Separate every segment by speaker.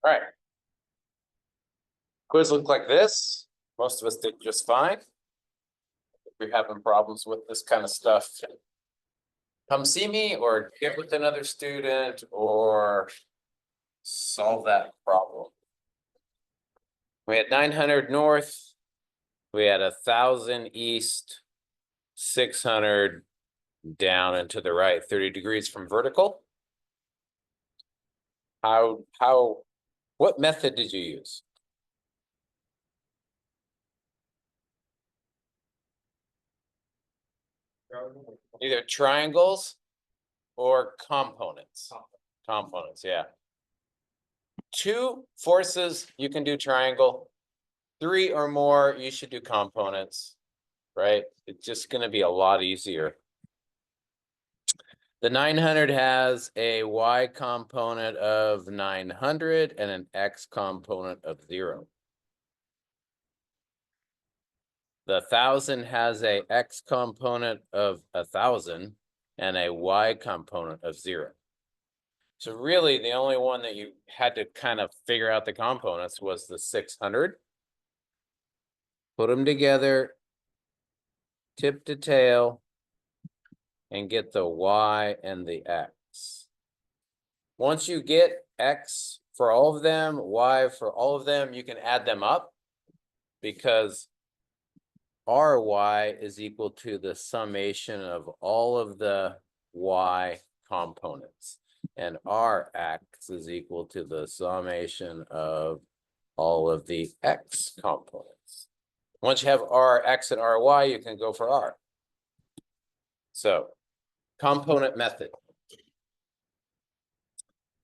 Speaker 1: All right. Quiz looked like this. Most of us did just fine. If you're having problems with this kind of stuff, come see me or get with another student or solve that problem. We had 900 north. We had 1,000 east, 600 down and to the right, 30 degrees from vertical. What method did you use? Either triangles or components. Components, yeah. 2 forces, you can do triangle. 3 or more, you should do components, right? It's just going to be a lot easier. The 900 has a y component of 900 and an x component of 0. The 1,000 has a x component of 1,000 and a y component of 0. So really, the only one that you had to kind of figure out the components was the 600. Put them together, tip to tail, and get the y and the x. Once you get x for all of them, y for all of them, you can add them up because ry is equal to the summation of all of the y components. And rx is equal to the summation of all of the x components. Once you have rx and ry, you can go for r. So, component method.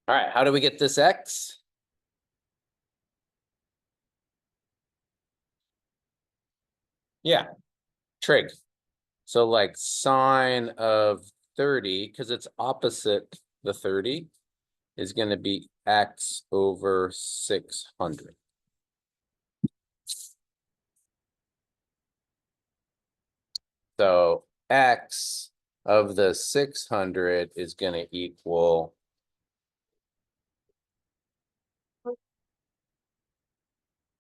Speaker 1: All right, how do we get this x? Yeah, trig. So like sine of 30, because it's opposite the 30, is going to be x over 600. So x of the 600 is going to equal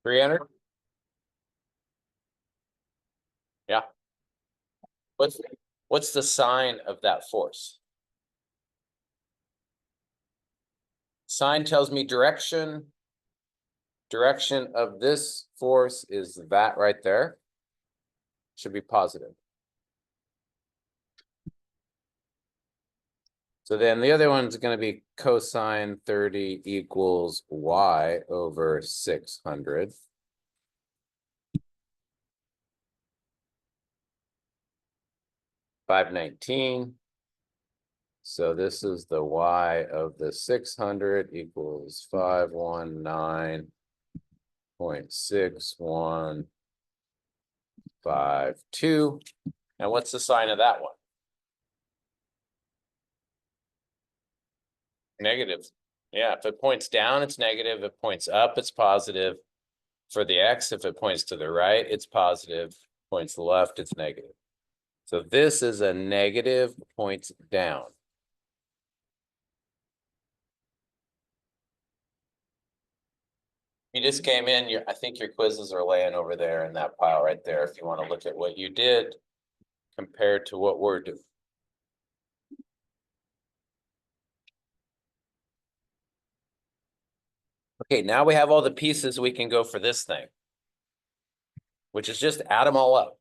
Speaker 1: 300. Yeah. What's the sign of that force? Sign tells me direction. Direction of this force is that right there. Should be positive. So then the other one's going to be cosine 30 equals y over 600. $519. So this is the y of the 600 equals 519.6152. And what's the sign of that one? Negative. Yeah, if it points down, it's negative. If it points up, it's positive. For the x, if it points to the right, it's positive. Points to the left, it's negative. So this is a negative, points down. You just came in, I think your quizzes are laying over there in that pile right there if you want to look at what you did compared to what we're doing. Okay, now we have all the pieces we can go for this thing, which is just add them all up.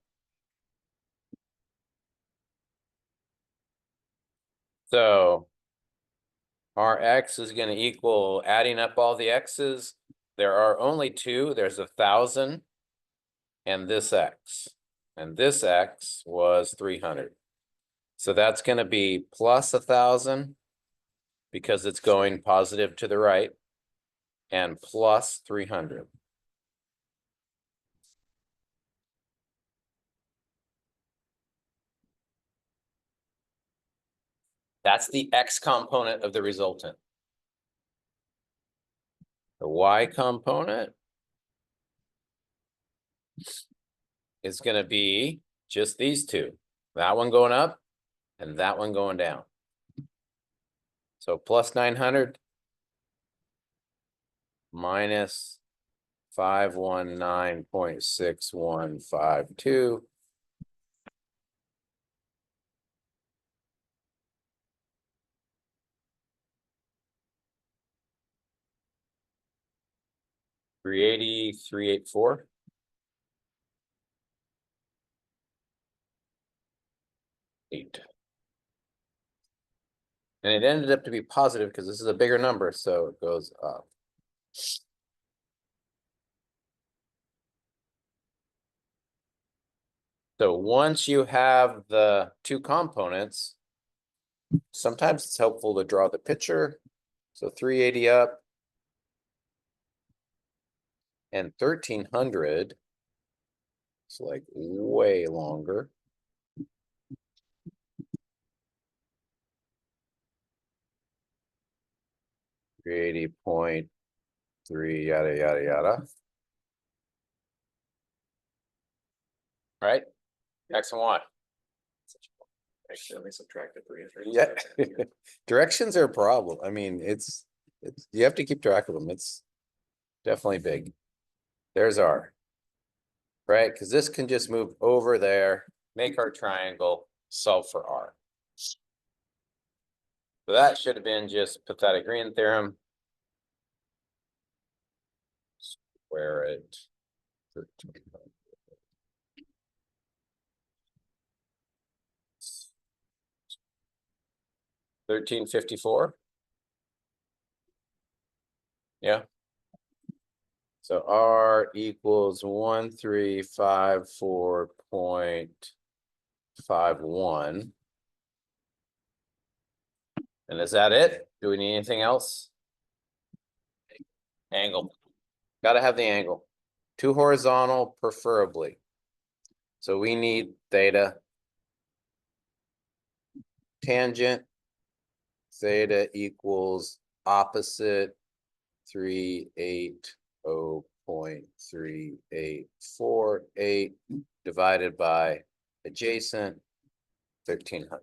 Speaker 1: So our x is going to equal, adding up all the x's, there are only 2. There's 1,000 and this x. And this x was 300. So that's going to be plus 1,000 because it's going positive to the right, and plus 300. That's the x component of the resultant. The y component is going to be just these 2. That one going up and that one going down. So plus 900 minus 519.6152. $380,384. Eight. And it ended up to be positive because this is a bigger number, so it goes up. So once you have the two components, sometimes it's helpful to draw the picture. So 380 up and 1300. It's like way longer. 380.3 yada yada yada. Right? X and Y.
Speaker 2: Accidentally subtracted 300.
Speaker 1: Yeah. Directions are a problem. I mean, it's you have to keep track of them. It's definitely big. There's R. Right? Because this can just move over there, make our triangle, solve for R. So that should have been just Pythagorean theorem. Square it. 1354. Yeah. So R equals 1354.51. And is that it? Do we need anything else? Angle. Got to have the angle. Two horizontal, preferably. So we need theta. Tangent. Theta equals opposite 380.3848 divided by adjacent 1300.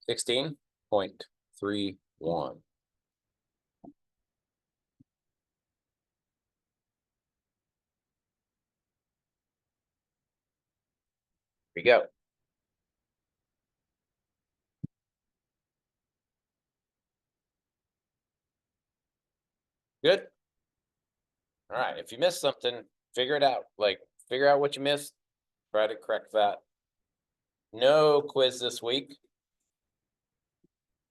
Speaker 1: $16.31. We go. Good. All right. If you missed something, figure it out. Like, figure out what you missed. Try to correct that. No quiz this week.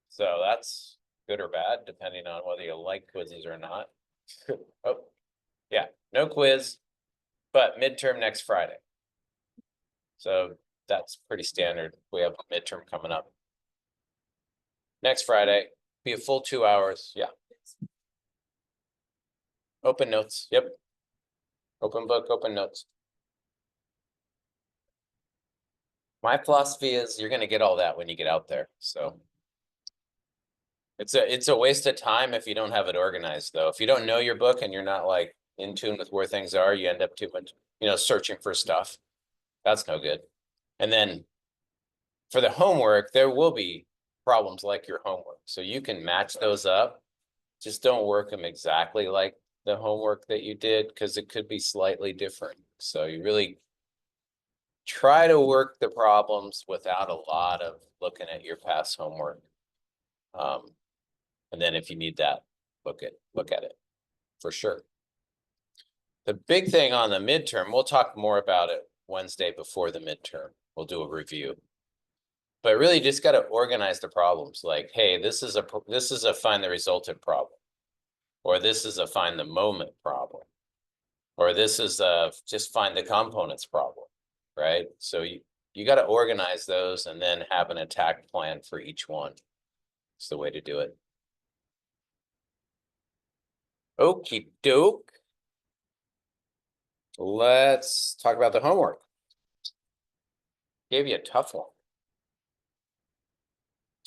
Speaker 1: So that's good or bad, depending on whether you like quizzes or not. Oh, yeah, no quiz, but midterm next Friday. So that's pretty standard. We have a midterm coming up. Next Friday, be a full 2 hours. Yeah. Open notes. Yep. Open book, open notes. My philosophy is you're going to get all that when you get out there. So it's a waste of time if you don't have it organized, though. If you don't know your book and you're not like in tune with where things are, you end up too much, searching for stuff. That's no good. And then for the homework, there will be problems like your homework. So you can match those up. Just don't work them exactly like the homework that you did because it could be slightly different. So you really try to work the problems without a lot of looking at your past homework. And then if you need that, look at it for sure. The big thing on the midterm, we'll talk more about it Wednesday before the midterm. We'll do a review. But really just got to organize the problems. Like, hey, this is a find the resultant problem. Or this is a find the moment problem. Or this is a just find the components problem, right? So you got to organize those and then have an attack plan for each one. It's the way to do it. Okie doke. Let's talk about the homework. Gave you a tough one.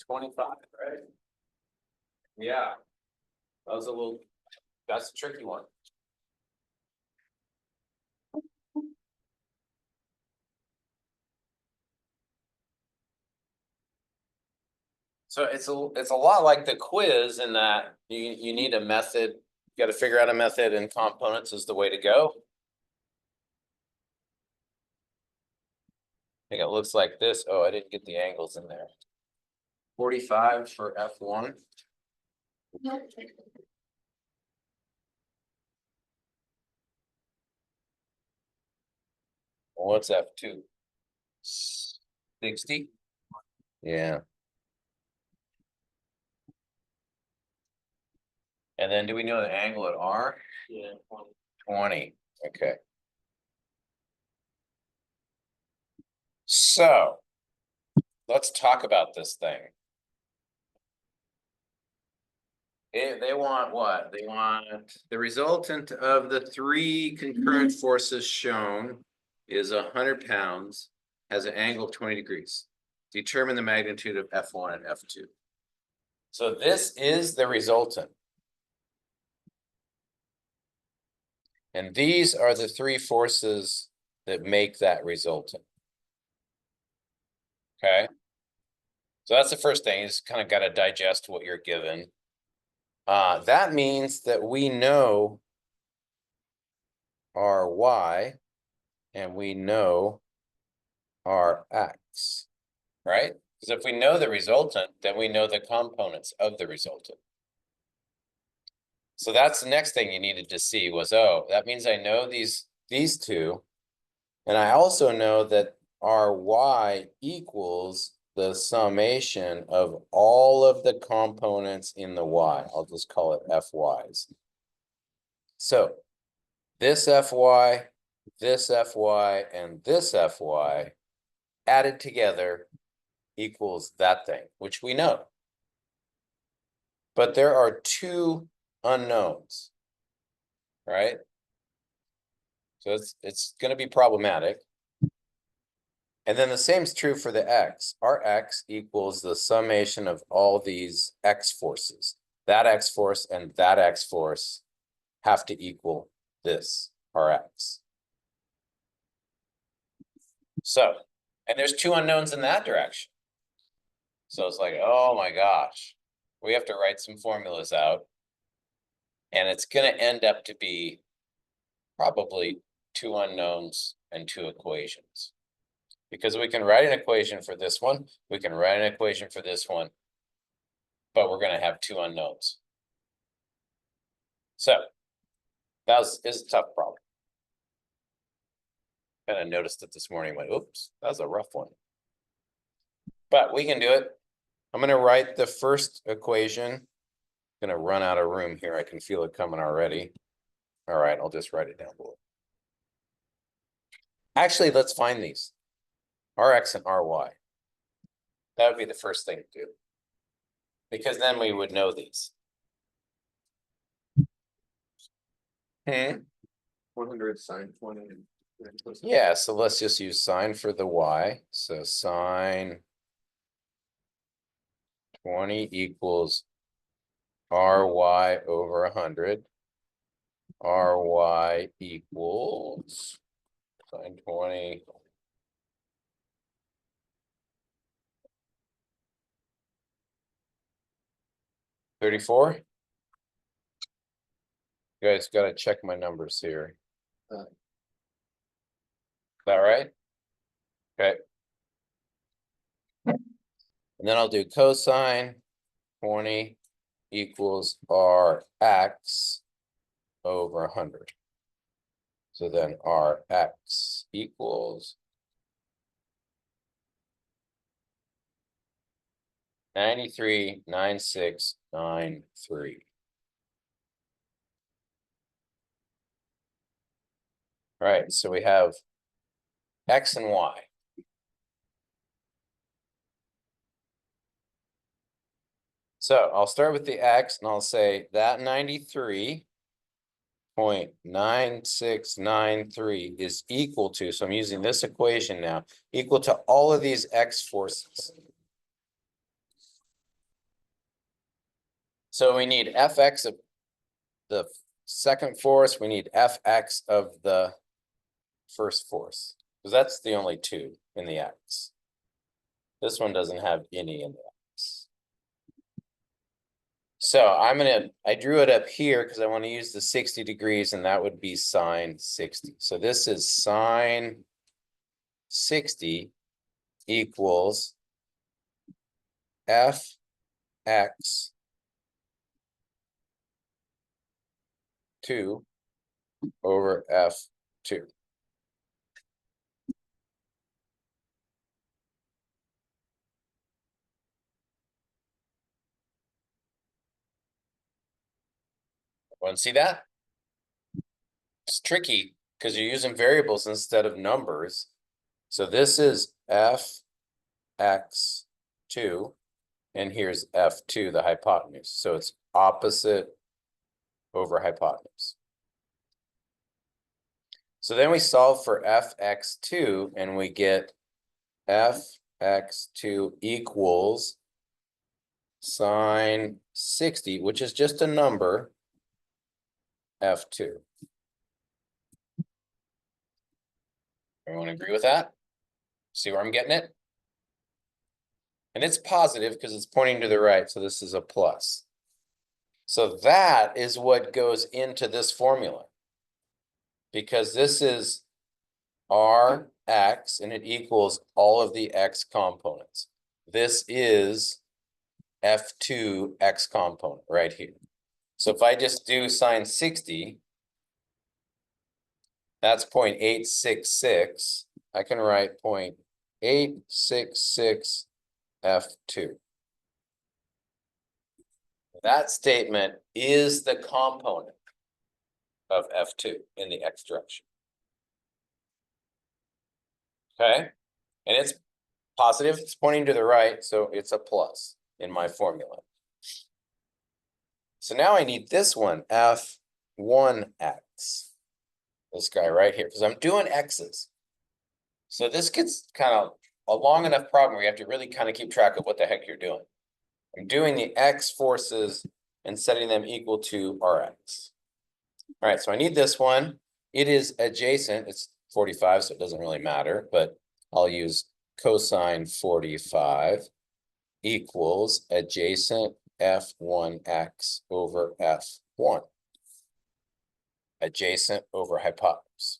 Speaker 1: 25, right? Yeah. That's a tricky one. So it's a lot like the quiz in that you need a method. You got to figure out a method, and components is the way to go. I think it looks like this. Oh, I didn't get the angles in there. 45 for F1. What's F2? 60? Yeah. And then do we know the angle at R?
Speaker 2: Yeah.
Speaker 1: 20. Okay. So let's talk about this thing. They want what? They want the resultant of the three concurrent forces shown is 100 pounds, has an angle of 20 degrees. Determine the magnitude of F1 and F2. So this is the resultant. And these are the three forces that make that resultant. Okay. So that's the first thing. You just kind of got to digest what you're given. That means that we know our y and we know our x, right? Because if we know the resultant, then we know the components of the resultant. So that's the next thing you needed to see was, oh, that means I know these two. And I also know that our y equals the summation of all of the components in the y. I'll just call it fy's. So this fy, and this fy added together equals that thing, which we know. But there are two unknowns, right? So it's going to be problematic. And then the same is true for the x. Our x equals the summation of all these x forces. That x force and that x force have to equal this, our x. So, and there's two unknowns in that direction. So it's like, oh my gosh, we have to write some formulas out. And it's going to end up to be probably two unknowns and two equations. Because we can write an equation for this one, we can write an equation for this one, but we're going to have two unknowns. So that is a tough problem. Kind of noticed it this morning, went, oops, that was a rough one. But we can do it. I'm going to write the first equation. I'm going to run out of room here. I can feel it coming already. All right, I'll just write it down below. Actually, let's find these. Rx and Ry. That would be the first thing to do. Because then we would know these.
Speaker 2: 100 sine 20.
Speaker 1: Yeah, so let's just use sine for the y. So sine 20 equals Ry over 100. Ry equals sine 20. $34. You guys got to check my numbers here. Is that right? Okay. And then I'll do cosine 20 equals Rx over 100. So then Rx equals 93.9693. All right, so we have X and Y. So I'll start with the X and I'll say that 93.9693 is equal to, so I'm using this equation now, equal to all of these X forces. So we need Fx of the second force, we need Fx of the first force, because that's the only two in the X. This one doesn't have any in the X. So I drew it up here because I want to use the 60 degrees and that would be sine 60. So this is sine 60 equals fx 2 over f2. Want to see that? It's tricky because you're using variables instead of numbers. So this is fx2, and here's f2, the hypotenuse. So it's opposite over hypotenuse. So then we solve for fx2, and we get fx2 equals sine 60, which is just a number, f2. Everyone agree with that? See where I'm getting it? And it's positive because it's pointing to the right, so this is a plus. So that is what goes into this formula. Because this is Rx and it equals all of the x components. This is F2 x component right here. So if I just do sine 60, that's 0.866. I can write 0.866 F2. That statement is the component of F2 in the x direction. Okay, and it's positive, it's pointing to the right, so it's a plus in my formula. So now I need this one, F1x, this guy right here, because I'm doing x's. So this gets kind of a long enough problem where you have to really kind of keep track of what the heck you're doing. I'm doing the x forces and setting them equal to Rx. All right, so I need this one. It is adjacent, it's 45, so it doesn't really matter, but I'll use cosine 45 equals adjacent f1x over f1. Adjacent over hypotenuse.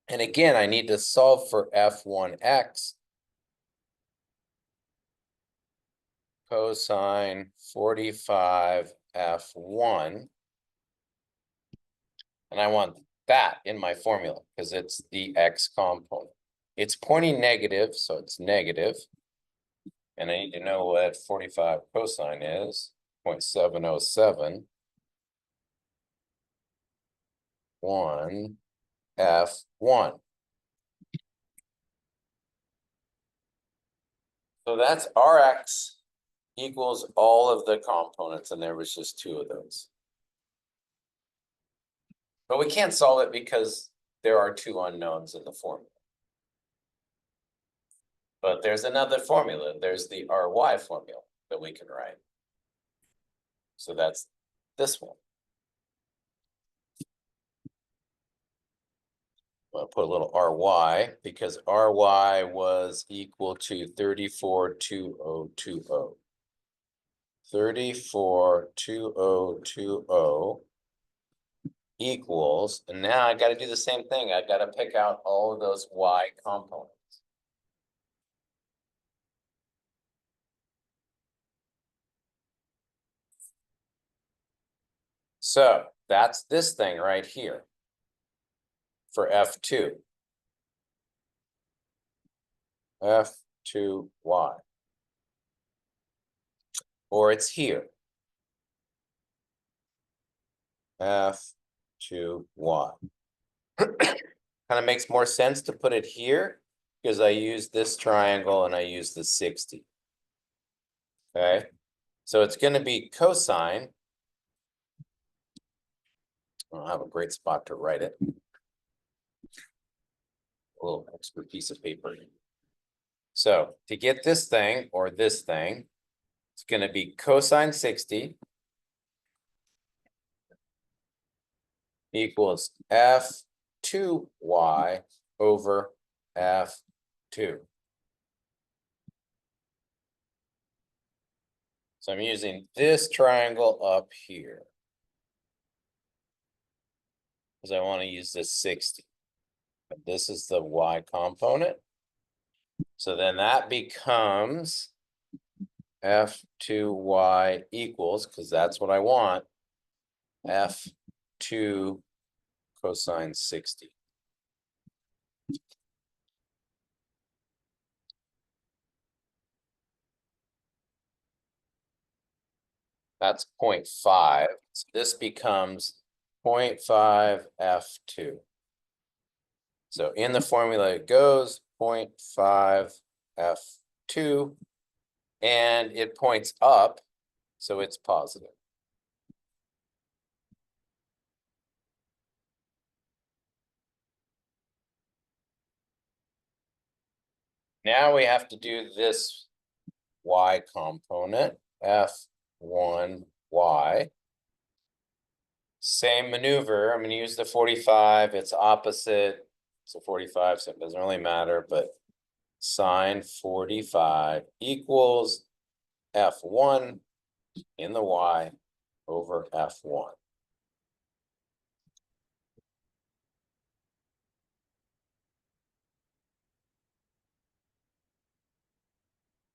Speaker 1: And again, I need to solve for f1x. Cosine 45 f1. And I want that in my formula because it's the x component. It's pointing negative, so it's negative. And I need to know what 45 cosine is, 0.707. 1 F1. So that's Rx equals all of the components, and there was just 2 of those. But we can't solve it because there are 2 unknowns in the formula. But there's another formula. There's the Ry formula that we can write. So that's this one. I'll put a little Ry because Ry was equal to 342020. 342020 equals, and now I got to do the same thing. I got to pick out all of those y components. So that's this thing right here for F2. F2y. Or it's here. F2y. Kind of makes more sense to put it here because I use this triangle and I use the 60. Okay, so it's going to be cosine. I don't have a great spot to write it. A little extra piece of paper. So to get this thing or this thing, it's going to be cosine 60 equals F2y over F2. So I'm using this triangle up here. Because I want to use this 60. This is the y component. So then that becomes F2y equals, because that's what I want, F2 cosine 60. That's 0.5. So this becomes 0.5 F2. So in the formula it goes 0.5 F2, and it points up, so it's positive. Now we have to do this y component, F1y. Same maneuver. I'm going to use the 45. It's opposite. It's a 45, so it doesn't really matter, but sine 45 equals F1 in the y over F1.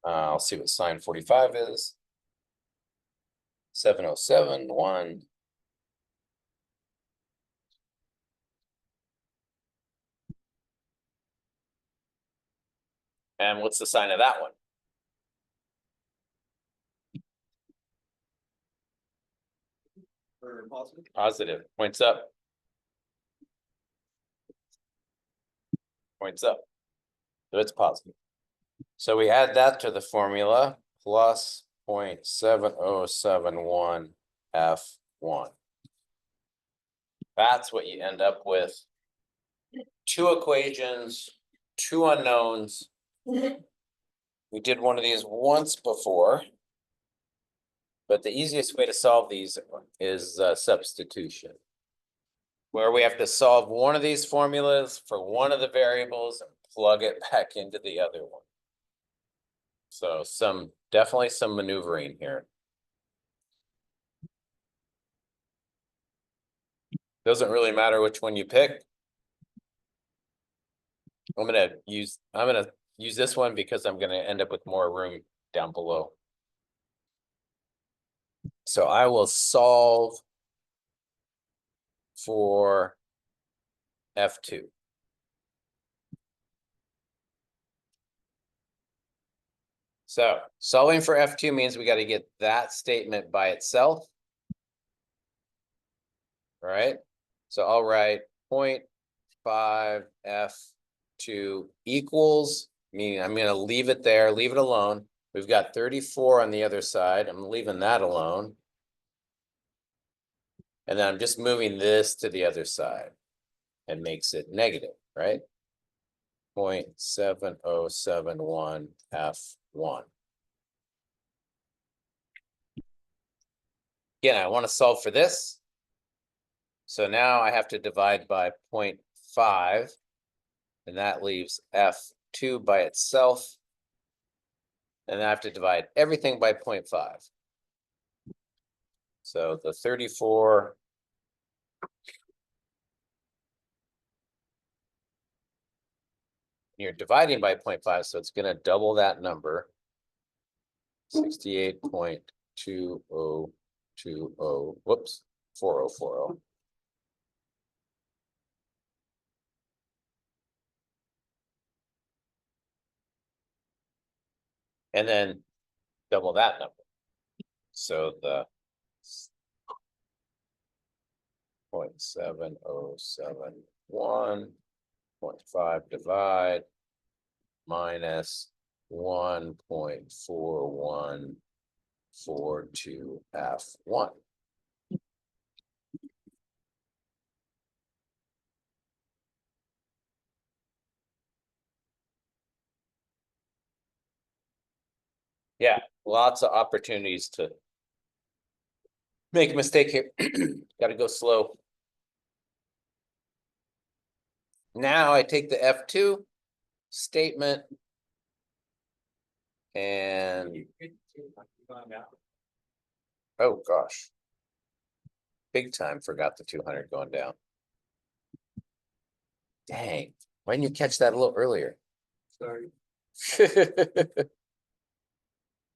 Speaker 1: I'll see what sine 45 is. 707.1. And what's the sign of that one?
Speaker 2: Or positive?
Speaker 1: Positive. Points up. Points up. So it's positive. So we add that to the formula, plus 0.7071 F1. That's what you end up with. Two equations, two unknowns. We did one of these once before, but the easiest way to solve these is substitution, where we have to solve one of these formulas for one of the variables and plug it back into the other one. So definitely some maneuvering here. Doesn't really matter which one you pick. I'm gonna use this one because I'm gonna end up with more room down below. So I will solve for F2. So solving for F2 means we got to get that statement by itself. All right. So I'll write 0.5 F2 equals, meaning I'm going to leave it there, leave it alone. We've got 34 on the other side. I'm leaving that alone. And then I'm just moving this to the other side and makes it negative, right? 0.7071 F1. Again, I want to solve for this. So now I have to divide by 0.5, and that leaves F2 by itself. And I have to divide everything by 0.5. So the 34 you're dividing by 0.5, so it's going to double that number. 68.2020, whoops, 4040. And then double that number. So the 0.7071, 0.5 divide minus 1.4142 F1. Yeah, lots of opportunities to make a mistake here. Got to go slow. Now I take the F2 statement and Oh, gosh. Big time forgot the 200 going down. Dang, why didn't you catch that a little earlier?
Speaker 2: Sorry.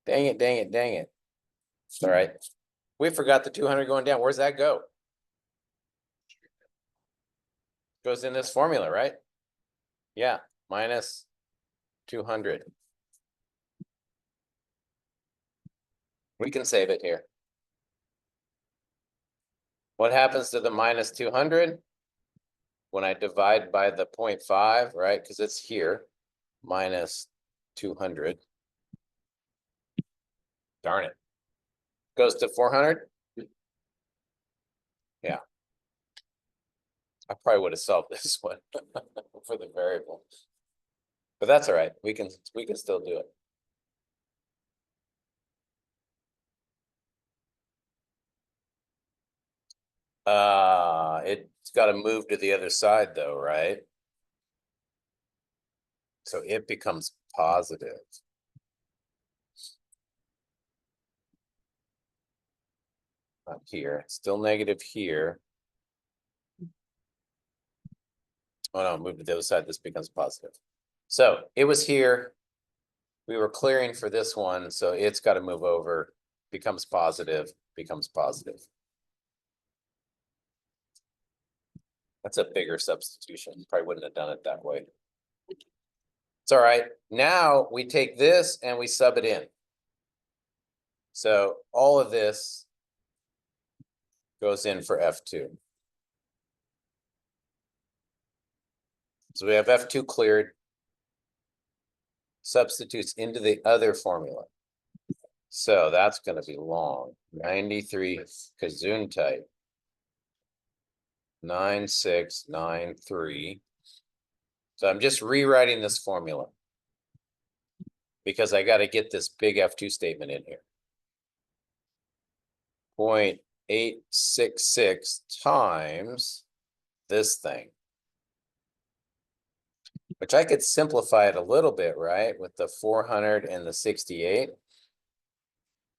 Speaker 1: Dang it, dang it, dang it. All right. We forgot the 200 going down. Where's that go? Goes in this formula, right? Yeah, minus 200. We can save it here. What happens to the minus 200? When I divide by the 0.5, right? Because it's here, minus 200. Darn it. Goes to 400? Yeah. I probably would have solved this one for the variable. But that's all right. We can still do it. It's got to move to the other side though, right? So it becomes positive. Not here, it's still negative here. Oh no, move to the other side, this becomes positive. So it was here. We were clearing for this one, so it's got to move over, becomes positive, becomes positive. That's a bigger substitution. Probably wouldn't have done it that way. It's all right. Now we take this and we sub it in. So all of this goes in for F2. So we have F2 cleared, substitutes into the other formula. So that's going to be long. 93 Gesundheit. 9693. So I'm just rewriting this formula because I got to get this big F2 statement in here. 0.866 times this thing, which I could simplify it a little bit, right? With the 400 and the 68.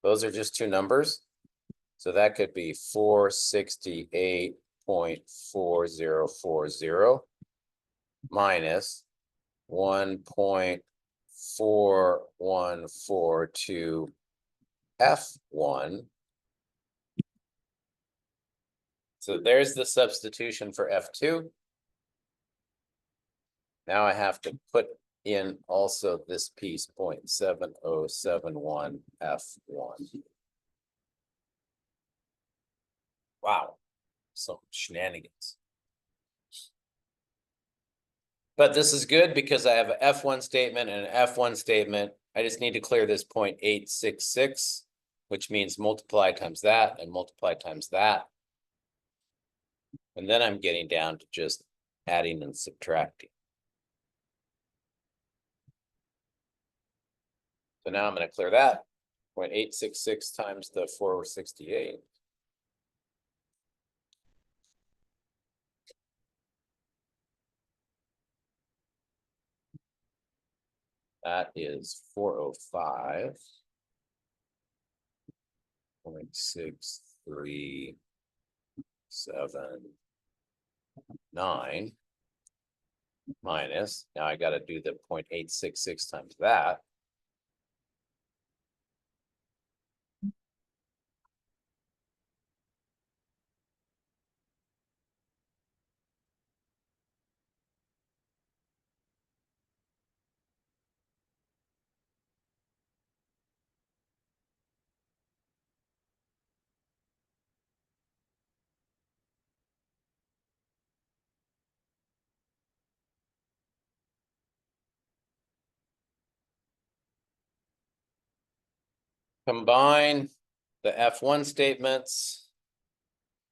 Speaker 1: Those are just two numbers. So that could be 468.4040 minus 1.4142 F1. So there's the substitution for F2. Now I have to put in also this piece 0.7071 F1. Wow, some shenanigans. But this is good because I have an F1 statement and an F1 statement. I just need to clear this 0.866, which means multiply times that and multiply times that. And then I'm getting down to just adding and subtracting. So now I'm going to clear that. 0.866 times the 468. That is 405.6379 minus, now I got to do the 0.866 times that. Combine the F1 statements,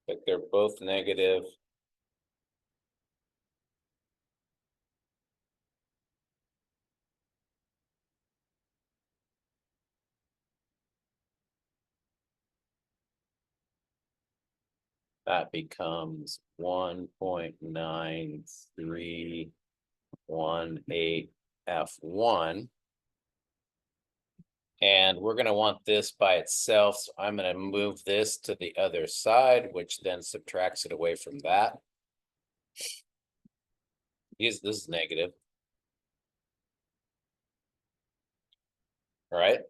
Speaker 1: but they're both negative. That becomes 1.9318 F1. And we're gonna want this by itself, so I'm gonna move this to the other side, which then subtracts it away from that. This is negative. All right.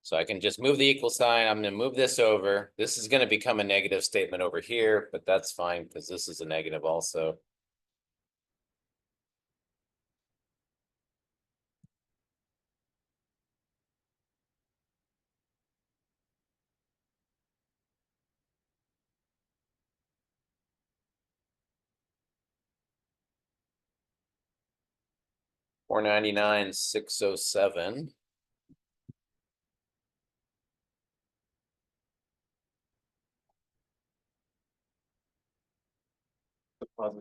Speaker 1: So I can just move the equal sign. I'm gonna move this over. This is gonna become a negative statement over here, but that's fine because this is a negative also. $499,607.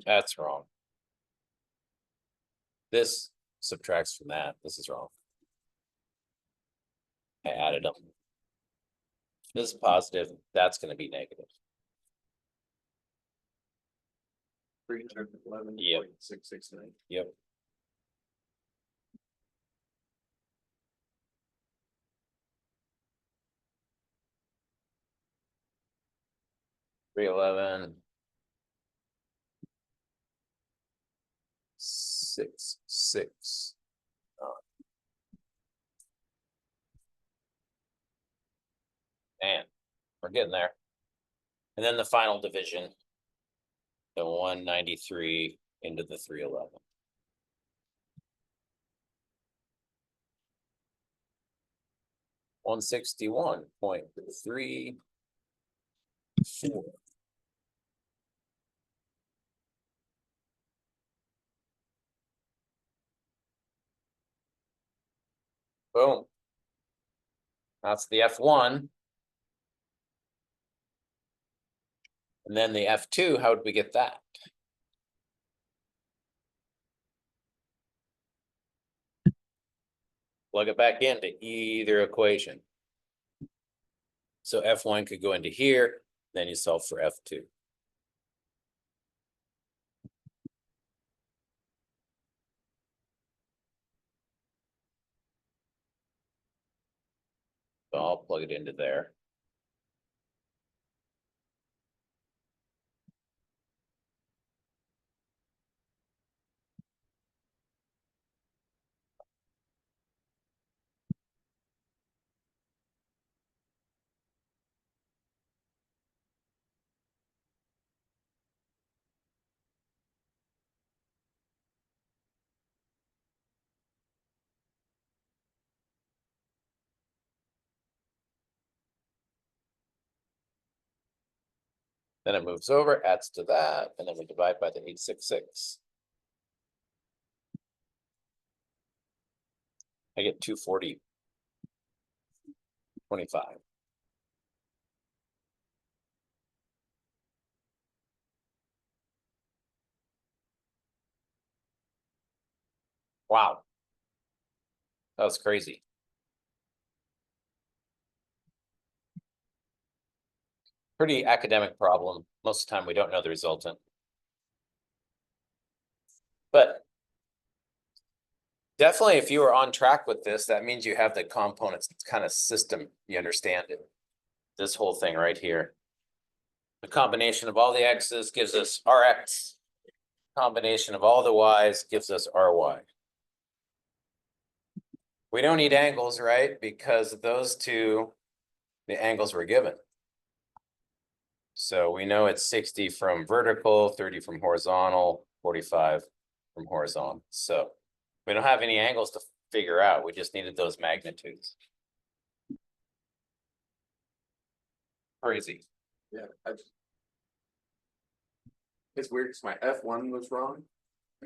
Speaker 1: That's wrong. This subtracts from that. This is wrong. I added them. This is positive. That's going to be negative.
Speaker 2: 311.669.
Speaker 1: Yep. $311. 669. And we're getting there. And then the final division, the 193 into the 311. $161.34. Boom. That's the F1. And then the F2, how did we get that? Plug it back into either equation. So F1 could go into here, then you solve for F2. So I'll plug it into there. Then it moves over, adds to that, and then we divide by the 866. I get 240.25. Wow. That was crazy. Pretty academic problem. Most of the time we don't know the resultant. But definitely if you are on track with this, that means you have the components kind of system, you understand it. This whole thing right here. The combination of all the x's gives us Rx. Combination of all the y's gives us Ry. We don't need angles, right? Because those two, the angles were given. So we know it's 60 from vertical, 30 from horizontal, 45 from horizontal. So we don't have any angles to figure out. We just needed those magnitudes. Crazy.
Speaker 2: Yeah, it's weird because my F1 was wrong,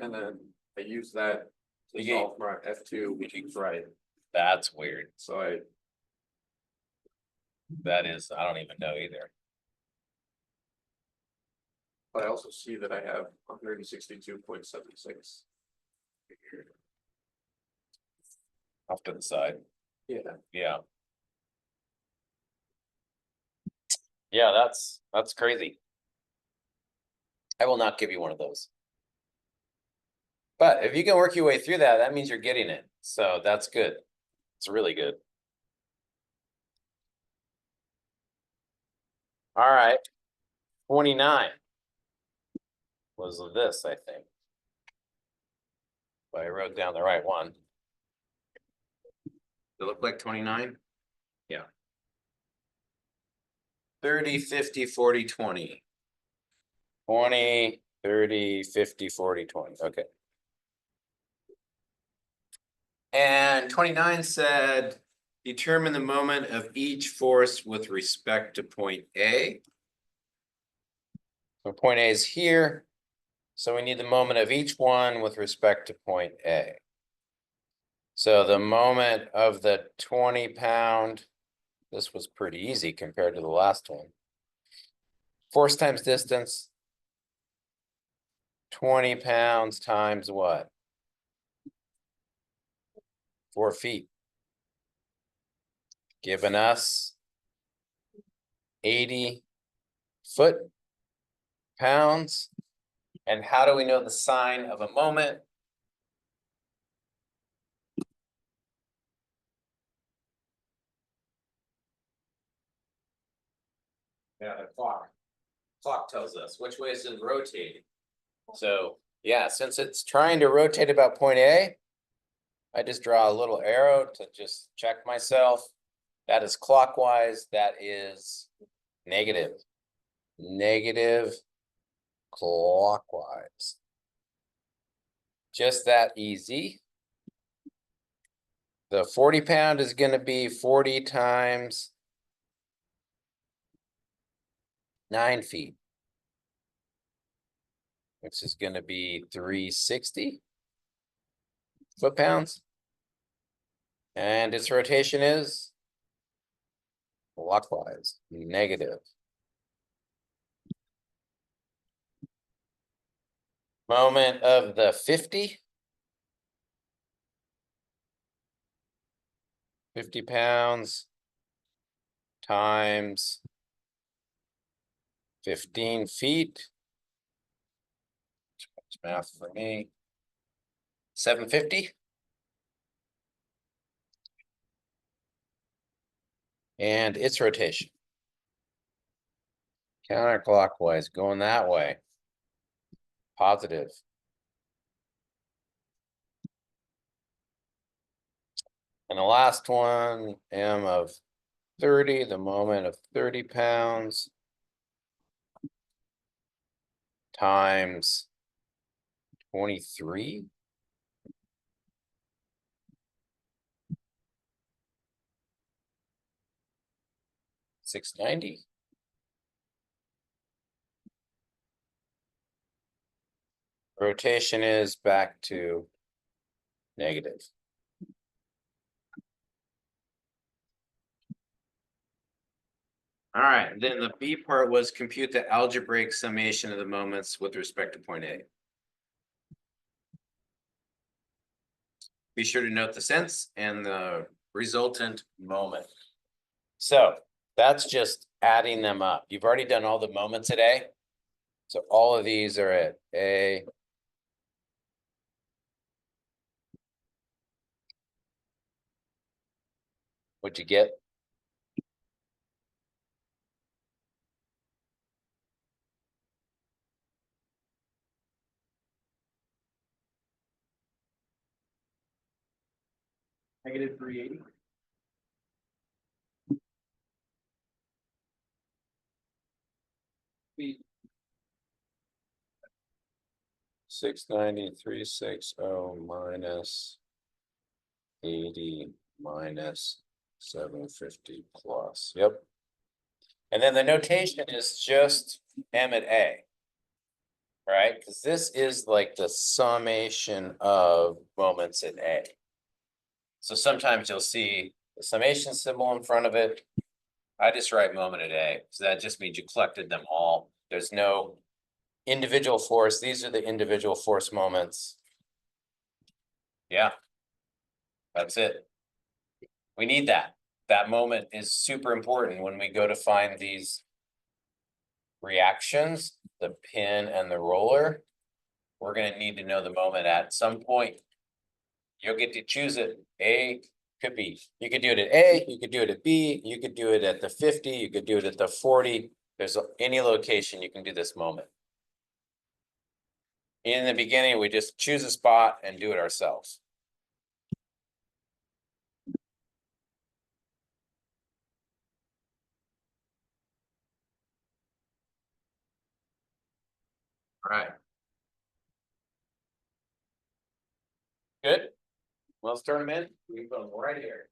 Speaker 2: and then I used that to
Speaker 1: You
Speaker 2: solve my F2, which is right.
Speaker 1: That's weird.
Speaker 2: So
Speaker 1: That is, I don't even know either.
Speaker 2: but I also see that I have 162.76.
Speaker 1: Off to the side.
Speaker 2: Yeah.
Speaker 1: Yeah. Yeah, that's crazy. I will not give you one of those. But if you can work your way through that, that means you're getting it. So that's good. It's really good. All right, 29 was this, I think. But I wrote down the right one. Does it look like 29? Yeah. 30, 50, 40, 20. 20, 30, 50, 40, 20. Okay. And 29 said, determine the moment of each force with respect to point A. So point A is here. So we need the moment of each one with respect to point A. So the moment of the 20-pound, this was pretty easy compared to the last one. Force times distance, 20 pounds times what? 4 feet. Giving us 80 foot-pounds. And how do we know the sign of a moment? Yeah, the clock. Clock tells us which way is it rotating. So yeah, since it's trying to rotate about point A, I just draw a little arrow to just check myself. That is clockwise, that is negative. Negative clockwise. Just that easy. The 40-pound is going to be 40 times 9 feet, which is going to be 360 foot-pounds. And its rotation is clockwise, negative. Moment of the 50. 50 pounds times 15 feet. It's math for me. 750. And its rotation. Counterclockwise, going that way. Positive. And the last one, M of 30, the moment of 30 pounds times 23. 690. Rotation is back to negative. All right, then the B part was compute the algebraic summation of the moments with respect to point A. Be sure to note the sense and the resultant moment. So that's just adding them up. You've already done all the moments at A. So all of these are at A. What'd you get?
Speaker 2: Negative 380.
Speaker 1: Feet. 690,360 minus 80 minus 750 plus. Yep. And then the notation is just M at A. Right? Because this is like the summation of moments at A. So sometimes you'll see the summation symbol in front of it. I just write moment at A. So that just means you collected them all. There's no individual force. These are the individual force moments. Yeah. That's it. We need that. That moment is super important when we go to find these reactions, the pin and the roller. We're going to need to know the moment at some point. You'll get to choose it, A Could be, you could do it at A, you could do it at B, you could do it at the 50, you could do it at the 40. There's any location you can do this moment. In the beginning, we just choose a spot and do it ourselves. All right. Good. Well, let's turn them in. We put them right here.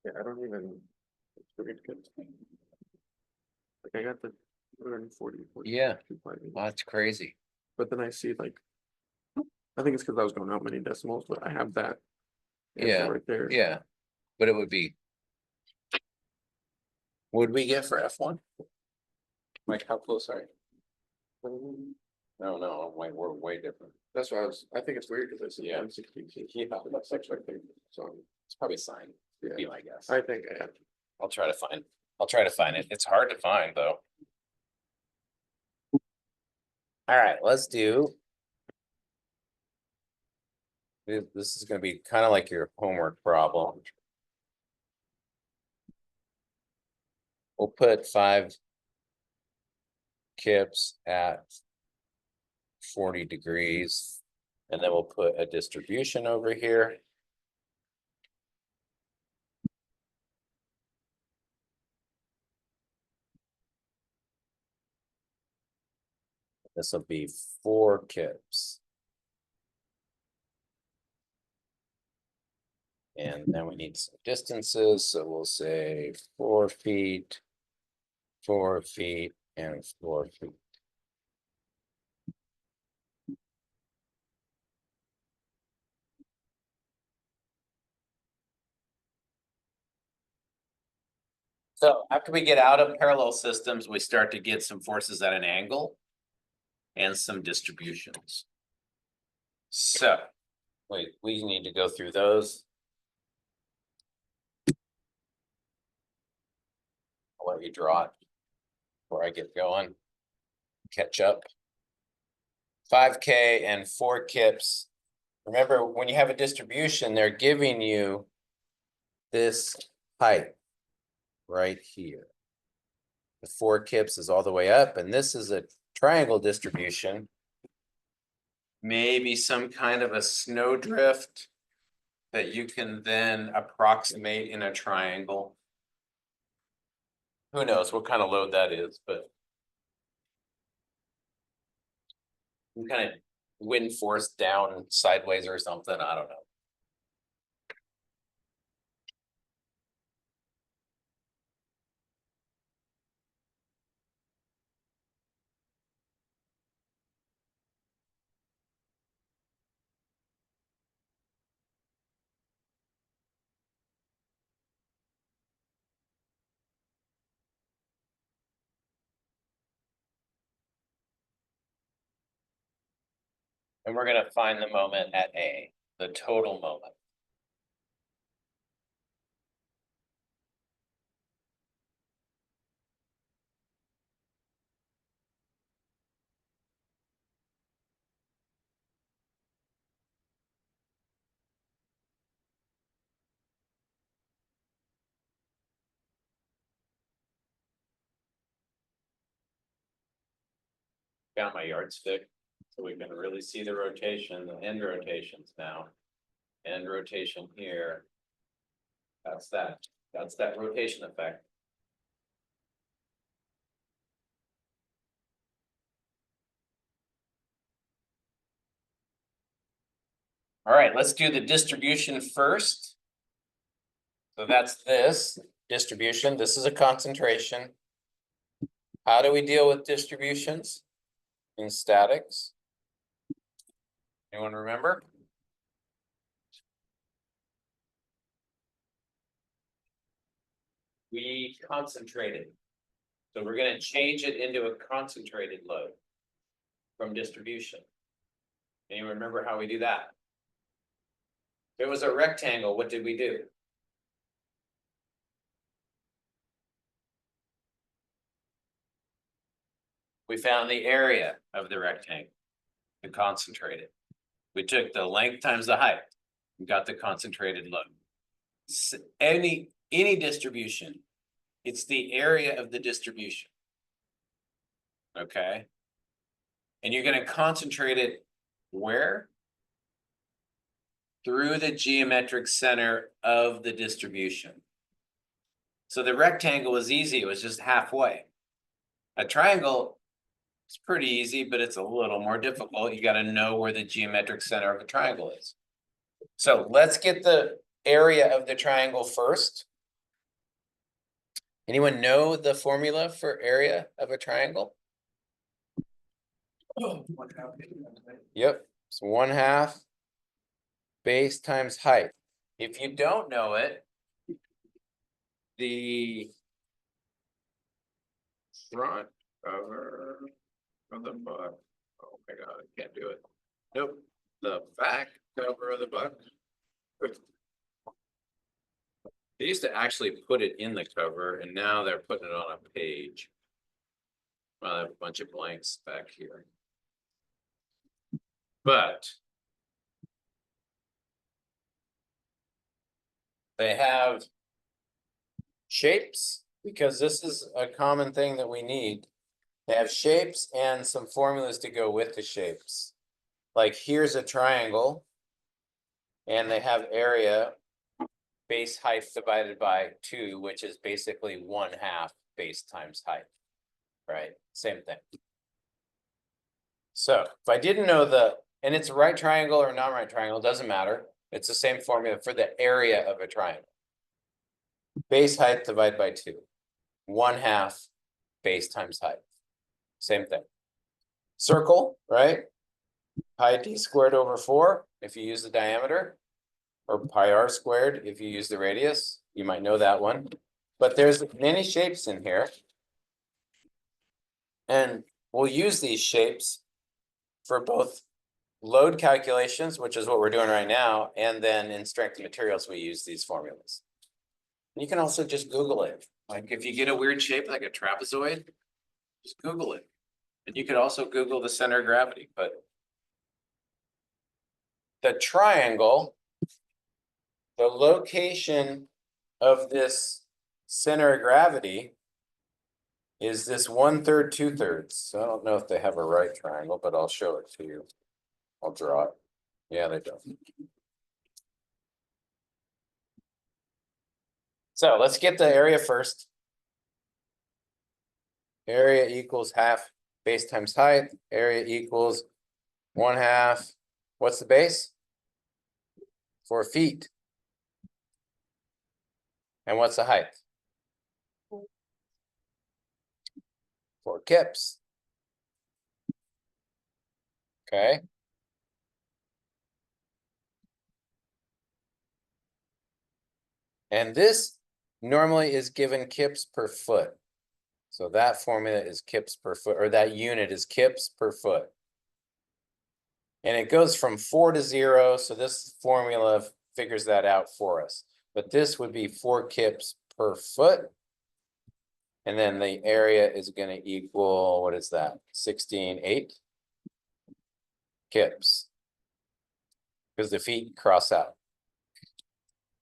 Speaker 2: Yeah, I don't even. It's pretty good. Like I got the 240.
Speaker 1: Yeah. Oh, that's crazy.
Speaker 2: But then I see like, I think it's because I was going out many decimals, but I have that. answer
Speaker 1: Yeah,
Speaker 2: Right there.
Speaker 1: yeah, but it would be. Would we get for F1? Like, how close are you? No, wait, we're way different.
Speaker 2: That's why I think it's weird because I see
Speaker 1: Yeah.
Speaker 2: 160.
Speaker 1: Yeah.
Speaker 2: That's like, so
Speaker 1: It's probably signed,
Speaker 2: yeah,
Speaker 1: be my guess.
Speaker 2: I think
Speaker 1: I'll try to find it. It's hard to find, though. All right, let's do. This is gonna be kind of like your homework problem. We'll put 5 kips at 40 degrees. And then we'll put a distribution over here. This will be 4 kips. And then we need some distances, so we'll say 4 feet, 4 feet, and 4 feet. So after we get out of parallel systems, we start to get some forces at an angle and some distributions. So we need to go through those. I'll let you draw it before I get going. Catch up. 5K and 4 kips. Remember, when you have a distribution, they're giving you this height right here. The 4 kips is all the way up, and this is a triangle distribution. Maybe some kind of a snowdrift that you can then approximate in a triangle. Who knows what kind of load that is, but some kind of wind force down sideways or something, I don't know. And we're gonna find the moment at A, the total moment. Got my yardstick, so we can really see the rotation, the end rotations now. End rotation here. That's that rotation effect. All right, let's do the distribution first. So that's this distribution. This is a concentration. How do we deal with distributions in statics? Anyone remember? We concentrated. So we're going to change it into a concentrated load. from distribution. Anyone remember how we do that? If it was a rectangle, what did we do? We found the area of the rectangle and concentrated. We took the length times the height and got the concentrated load. Any distribution, it's the area of the distribution. Okay. And you're going to concentrate it where? Through the geometric center of the distribution. So the rectangle was easy, it was just halfway. A triangle is pretty easy, but it's a little more difficult. You got to know where the geometric center of a triangle is. So let's get the area of the triangle first. Anyone know the formula for area of a triangle? Yep, it's 1/2 base times height. If you don't know it, the front cover of the book. Oh my God, I can't do it. Nope, the back cover of the book. They used to actually put it in the cover, and now they're putting it on a page. Well, I have a bunch of blanks back here. But they have shapes, because this is a common thing that we need. They have shapes and some formulas to go with the shapes. Like here's a triangle, and they have area base height divided by 2, which is basically 1/2 base times height, right? Same thing. So if I didn't know and it's a right triangle or non-right triangle, doesn't matter. It's the same formula for the area of a triangle. Base height divided by 2, 1/2 base times height. Same thing. Circle, right? Pi d squared over 4 if you use the diameter, or pi r squared if you use the radius. You might know that one. But there's many shapes in here. And we'll use these shapes for both load calculations, which is what we're doing right now, and then in strength of materials, we use these formulas. You can also just Google it. Like if you get a weird shape like a trapezoid, just Google it. And you could also Google the center of gravity, but the triangle, the location of this center of gravity is this 1/3, 2/3. So I don't know if they have a right triangle, but I'll show it to you. I'll draw it. Yeah, they don't. So let's get the area first. Area equals 1/2 base times height. Area equals 1/2. What's the base? 4 feet. And what's the height? 4 kips. Okay. And this normally is given kips per foot. So that formula is kips per foot, or that unit is kips per foot. And it goes from 4 to 0, so this formula figures that out for us. But this would be 4 kips per foot. And then the area is going to equal, what is that? 16.8 kips. Because the feet cross out.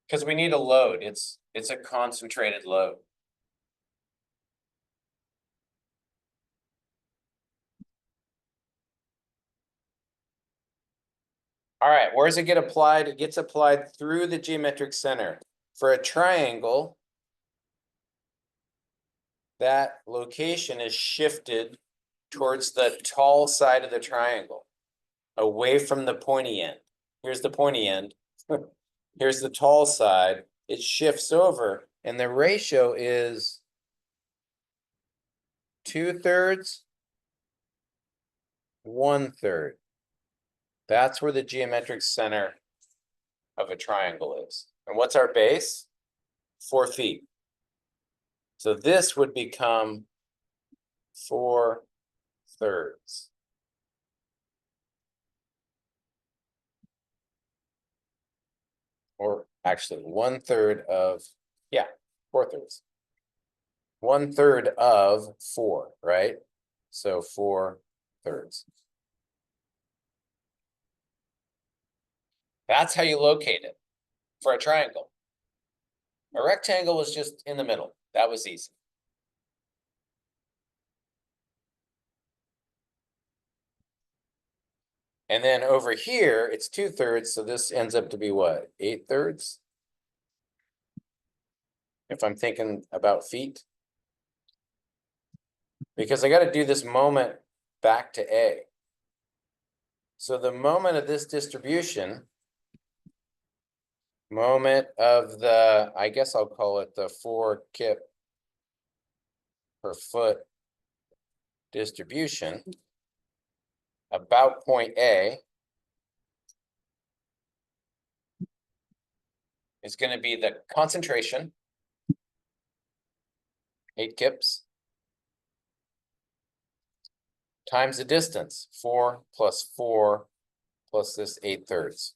Speaker 1: Because we need a load. It's a concentrated load. All right, where does it get applied? It gets applied through the geometric center. For a triangle, that location is shifted towards the tall side of the triangle, away from the pointy end. Here's the pointy end. Here's the tall side. It shifts over, and the ratio is 2/3, 1/3. That's where the geometric center of a triangle is. And what's our base? 4 feet. So this would become 4/3. or actually 1/3 of, yeah, 4/3. 1/3 of 4, right? So 4/3. That's how you locate it for a triangle. A rectangle was just in the middle. That was easy. And then over here, it's 2/3, so this ends up to be what, 8/3? If I'm thinking about feet. Because I got to do this moment back to A. So the moment of this distribution, moment of the, I guess I'll call it the 4 kip per foot distribution about point A is going to be the concentration, 8 kips, times the distance, 4 plus 4 plus this 8/3.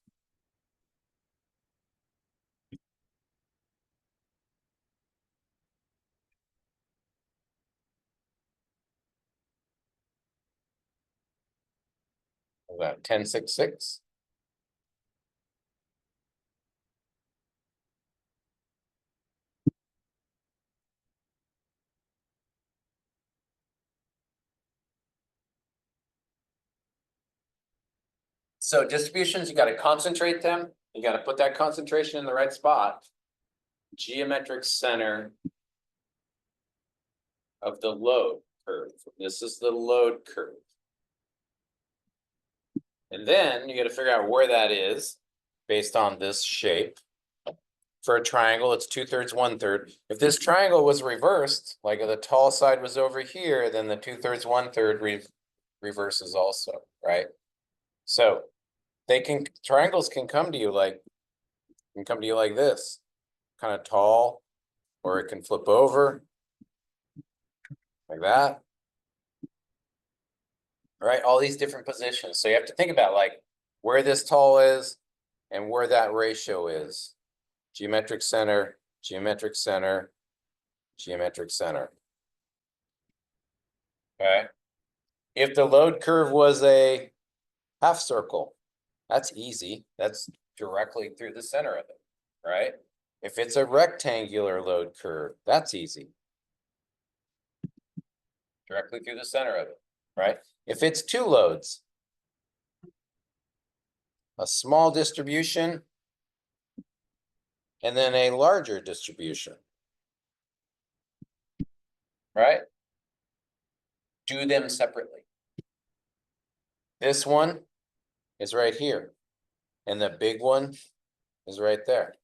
Speaker 1: About 1066. So distributions, you got to concentrate them. You got to put that concentration in the right spot. Geometric center of the load curve. This is the load curve. And then you got to figure out where that is based on this shape. For a triangle, it's 2/3, 1/3. If this triangle was reversed, like if the tall side was over here, then the 2/3, 1/3 reverses also, right? So triangles can come to you like this, kind of tall, or it can flip over like that. All right, all these different positions. So you have to think about like where this tall is and where that ratio is. Geometric center, geometric center, geometric center. Okay. If the load curve was a half circle, that's easy. That's directly through the center of it, right? If it's a rectangular load curve, that's easy. Directly through the center of it, right? If it's two loads, a small distribution and then a larger distribution, right? Do them separately. This one is right here, and the big one is right there.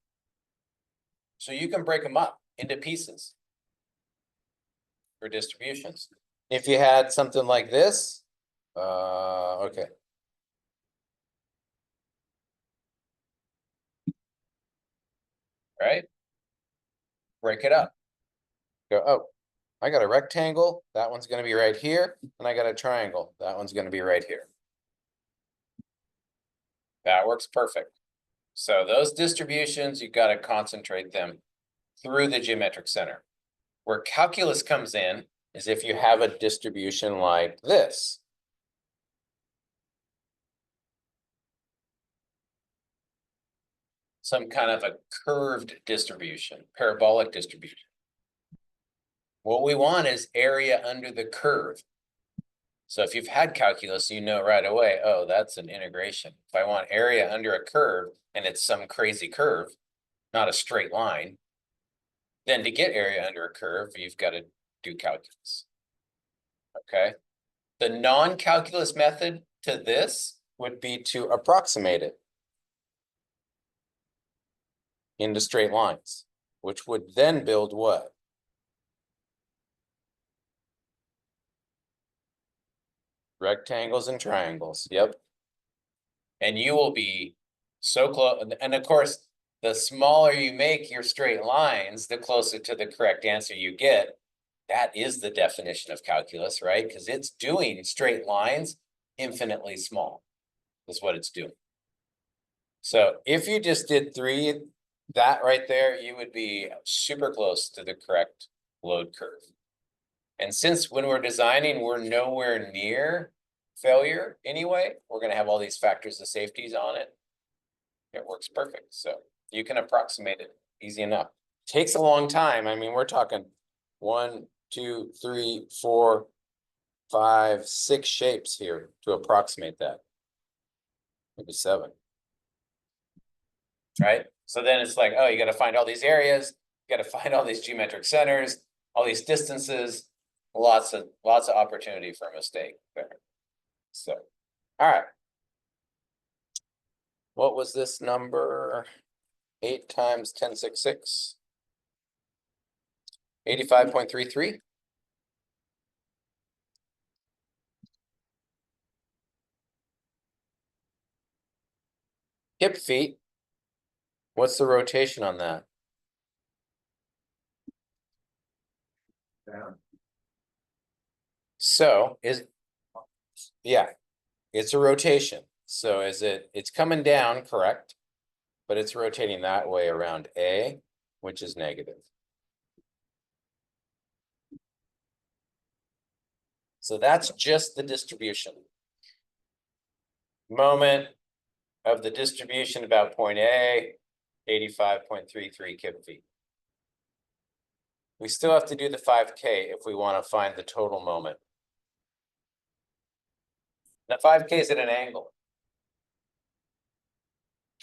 Speaker 1: So you can break them up into pieces for distributions. If you had something like this, okay. Right? Break it up. Go, oh, I got a rectangle. That one's going to be right here. And I got a triangle. That one's going to be right here. That works perfect. So those distributions, you've got to concentrate them through the geometric center. Where calculus comes in is if you have a distribution like this. Some kind of a curved distribution, parabolic distribution. What we want is area under the curve. So if you've had calculus, you know right away, oh, that's an integration. If I want area under a curve and it's some crazy curve, not a straight line, then to get area under a curve, you've got to do calculus. Okay. The non-calculus method to this would be to approximate it into straight lines, which would then build what? Rectangles and triangles. Yep. And you will be so close. And of course, the smaller you make your straight lines, the closer to the correct answer you get. That is the definition of calculus, right? Because it's doing straight lines infinitely small, is what it's doing. So if you just did 3, that right there, you would be super close to the correct load curve. And since when we're designing, we're nowhere near failure anyway, we're gonna have all these factors of safeties on it. It works perfect, so you can approximate it easy enough. Takes a long time. I mean, we're talking 1, 2, 3, 4, 5, 6 shapes here to approximate that. Maybe 7. Right? So then it's like, oh, you gotta find all these areas, you gotta find all these geometric centers, all these distances, lots of opportunity for a mistake there. So, all right. What was this number? 8 times 10^6. 85.33. Hip feet. What's the rotation on that?
Speaker 2: Down.
Speaker 1: So yeah, it's a rotation. So it's coming down, correct? But it's rotating that way around A, which is negative. So that's just the distribution. Moment of the distribution about point A, 85.33 kip feet. We still have to do the 5K if we want to find the total moment. The 5K is at an angle.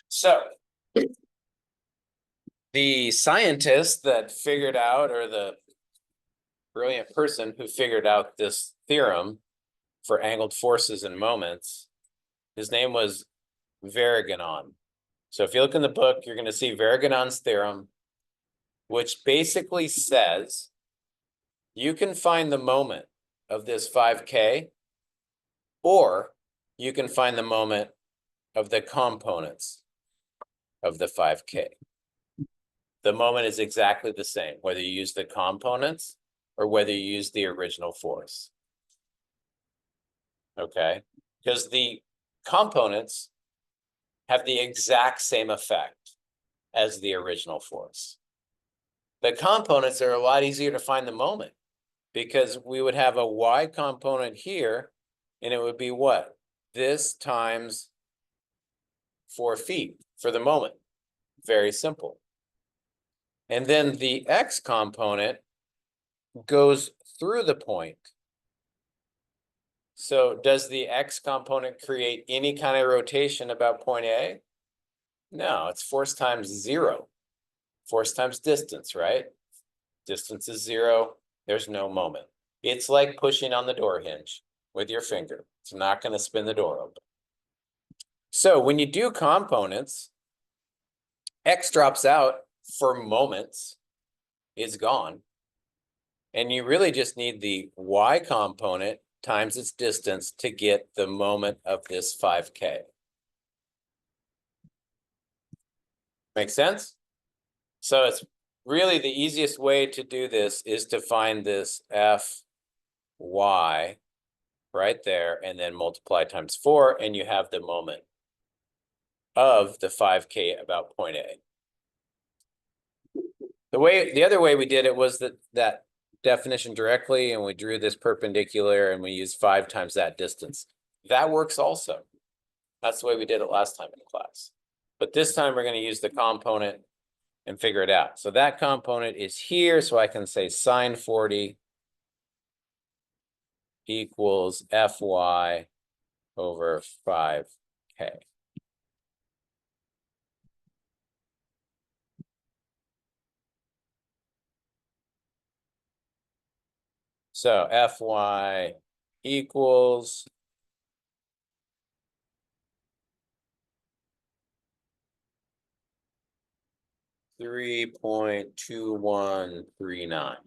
Speaker 1: So the scientist that figured out, or the brilliant person who figured out this theorem for angled forces and moments, his name was Varignon. So if you look in the book, you're going to see Varignon's theorem, which basically says you can find the moment of this 5K, or you can find the moment of the components of the 5K. The moment is exactly the same, whether you use the components or whether you use the original force. Okay, because the components have the exact same effect as the original force. The components are a lot easier to find the moment, because we would have a y component here, and it would be what? This times 4 feet for the moment. Very simple. And then the x component goes through the point. So does the x component create any kind of rotation about point A? No, it's force times 0. Force times distance, right? Distance is 0. There's no moment. It's like pushing on the door hinge with your finger. It's not going to spin the door open. So when you do components, x drops out for moments, it's gone. And you really just need the y component times its distance to get the moment of this 5K. Make sense? So it's really the easiest way to do this is to find this Fy right there, and then multiply times 4, and you have the moment of the 5K about point A. The other way we did it was that definition directly, and we drew this perpendicular, and we used 5 times that distance. That works also. That's the way we did it last time in class. But this time we're going to use the component and figure it out. So that component is here, so I can say sine 40 equals Fy over 5K. So Fy equals 3.2139.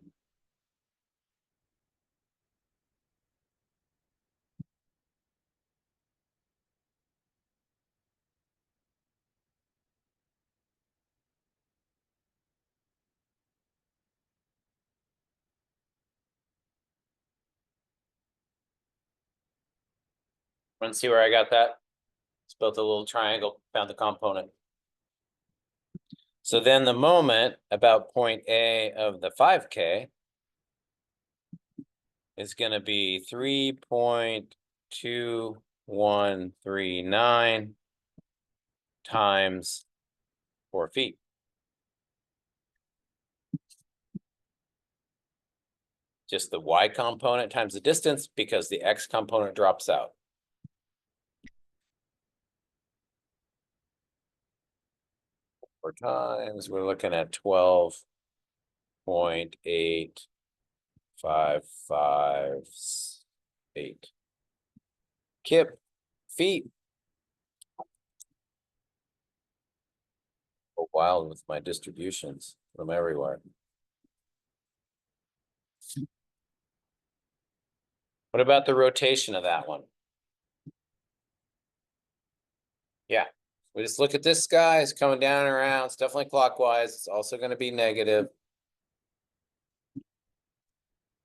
Speaker 1: Want to see where I got that? It's built a little triangle, found the component. So then the moment about point A of the 5K is going to be 3.2139 times 4 feet. Just the y component times the distance because the x component drops out. Four times, we're looking at 12.8558 kip feet. Go wild with my distributions from everywhere. What about the rotation of that one? Yeah, we just look at this guy, it's coming down and around, it's definitely clockwise, it's also going to be negative.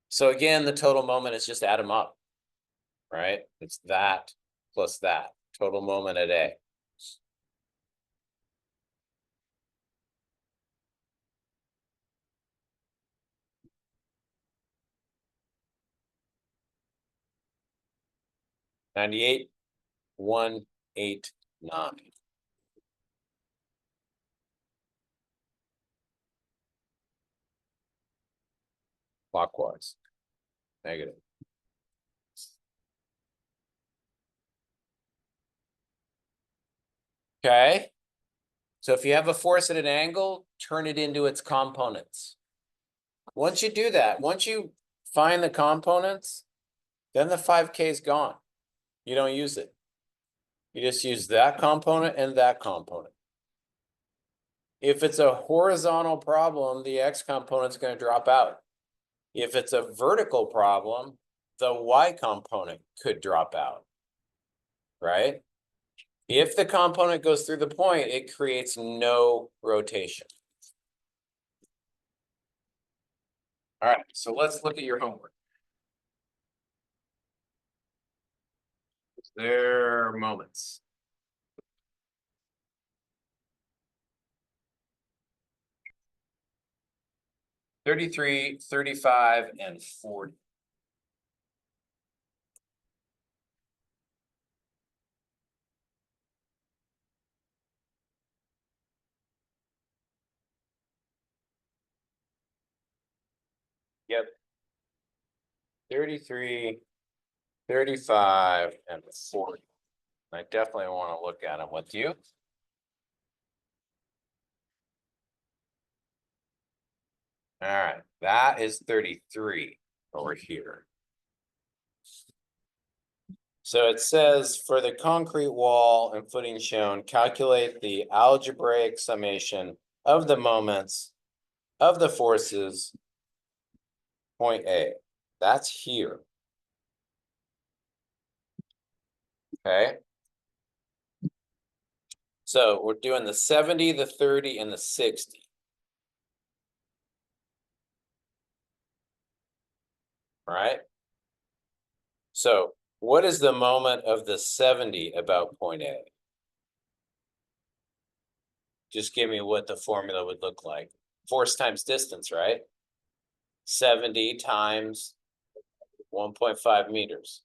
Speaker 1: So again, the total moment is just add them up, right? It's that plus that, total moment at A. $98,189. Clockwise, negative. Okay. So if you have a force at an angle, turn it into its components. Once you do that, once you find the components, then the 5K is gone. You don't use it. You just use that component and that component. If it's a horizontal problem, the x component is going to drop out. If it's a vertical problem, the y component could drop out, right? If the component goes through the point, it creates no rotation. All right, so let's look at your homework. There are moments. $33, $35, and $40. Yep. 33, 35, and 40. I definitely want to look at them with you. All right, that is 33 over here. So it says for the concrete wall and footing shown, calculate the algebraic summation of the moments of the forces, point A. That's here. Okay. So we're doing the 70, the 30, and the 60. Right? So what is the moment of the 70 about point A? Just give me what the formula would look like. Force times distance, right? 70 times 1.5 meters.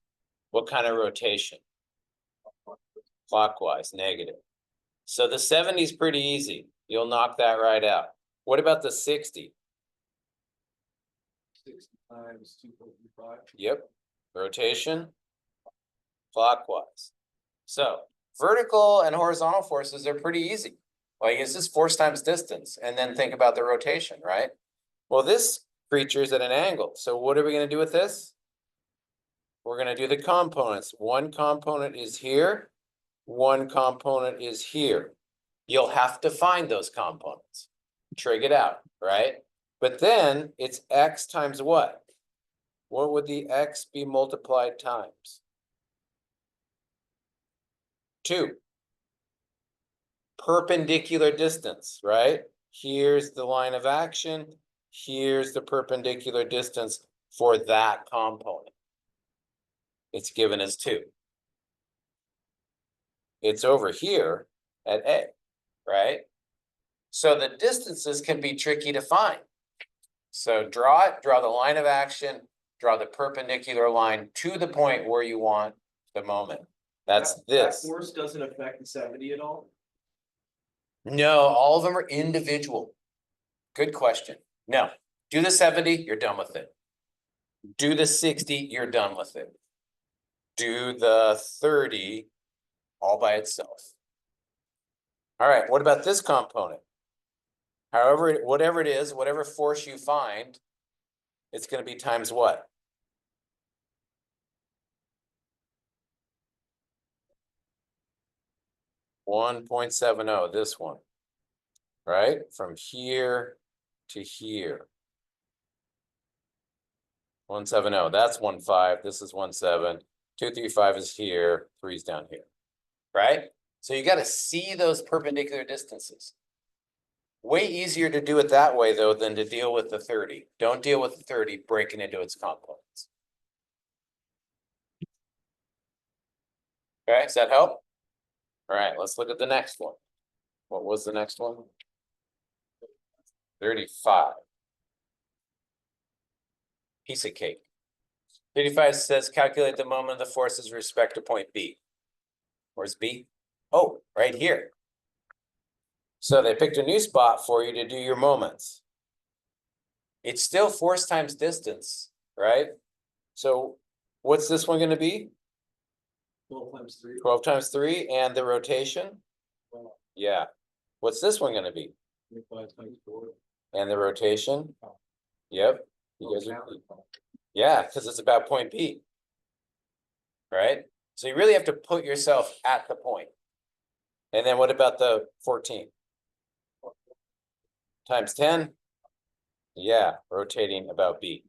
Speaker 1: What kind of rotation? Clockwise, negative. So the 70 is pretty easy. You'll knock that right out. What about the 60?
Speaker 2: 60 times 2.35.
Speaker 1: Yep. Rotation, clockwise. So vertical and horizontal forces are pretty easy. Like it's just force times distance, and then think about the rotation, right? Well, this creature is at an angle. So what are we going to do with this? We're going to do the components. One component is here. One component is here. You'll have to find those components. Trig it out, right? But then it's x times what? What would the x be multiplied times? 2. Perpendicular distance, right? Here's the line of action. Here's the perpendicular distance for that component. It's given as 2. it's over here at A, right? So the distances can be tricky to find. So draw it, draw the line of action, draw the perpendicular line to the point where you want the moment. That's
Speaker 3: That
Speaker 1: this.
Speaker 3: force doesn't affect the 70 at all?
Speaker 1: No, all of them are individual. Good question. No, do the 70, you're done with it. Do the 60, you're done with it. Do the 30 all by itself. All right, what about this component? However, whatever it is, whatever force you find, it's going to be times what? .70, this one, right? From here to here. 170, that's 15, this is 17, 235 is here, 3's down here, right? So you got to see those perpendicular distances. Way easier to do it that way though than to deal with the 30. Don't deal with the 30 breaking into its components. Okay, does that help? All right, let's look at the next one. What was the next one? 35. Piece of cake. 35 says calculate the moment of the forces with respect to point B. Where's B? Oh, right here. So they picked a new spot for you to do your moments. It's still force times distance, right? So what's this one going to be?
Speaker 3: 12 times 3.
Speaker 1: 12 times 3 and the rotation?
Speaker 3: Well,
Speaker 1: Yeah. What's this one going to be?
Speaker 3: 25 times 4.
Speaker 1: And the rotation? Yep. You guys are,
Speaker 3: Counter.
Speaker 1: yeah, because it's about point B. Right? So you really have to put yourself at the point. And then what about the 14? Times 10? Yeah, rotating about B.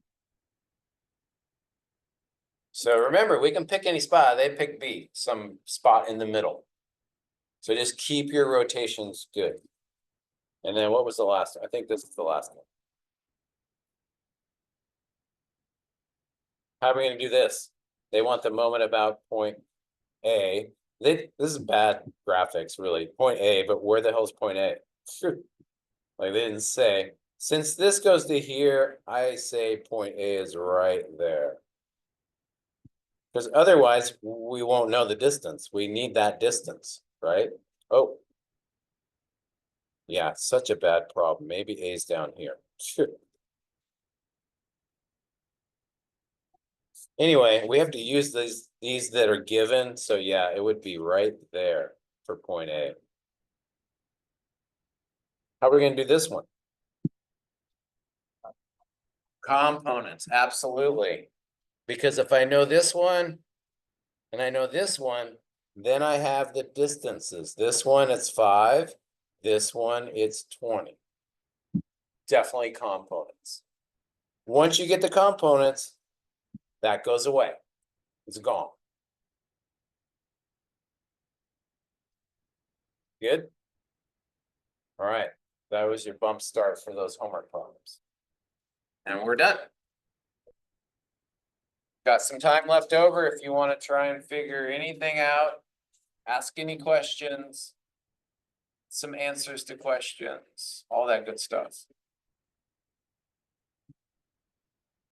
Speaker 1: So remember, we can pick any spot. They pick B, some spot in the middle. So just keep your rotations good. And then what was the last one? I think this is the last one. How are we going to do this? They want the moment about point A. This is bad graphics, really. Point A, but where the hell is point A? Like they didn't say. Since this goes to here, I say point A is right there. Because otherwise, we won't know the distance. We need that distance, right? Oh. Yeah, such a bad problem. Maybe A's down here. Anyway, we have to use these that are given. So yeah, it would be right there for point A. How are we going to do this one? Components, absolutely. Because if I know this one and I know this one, then I have the distances. This one, it's 5. This one, it's 20. Definitely components. Once you get the components, that goes away. It's gone. Good? All right. That was your bump start for those homework problems. And we're done. Got some time left over if you want to try and figure anything out, ask any questions, some answers to questions, all that good stuff.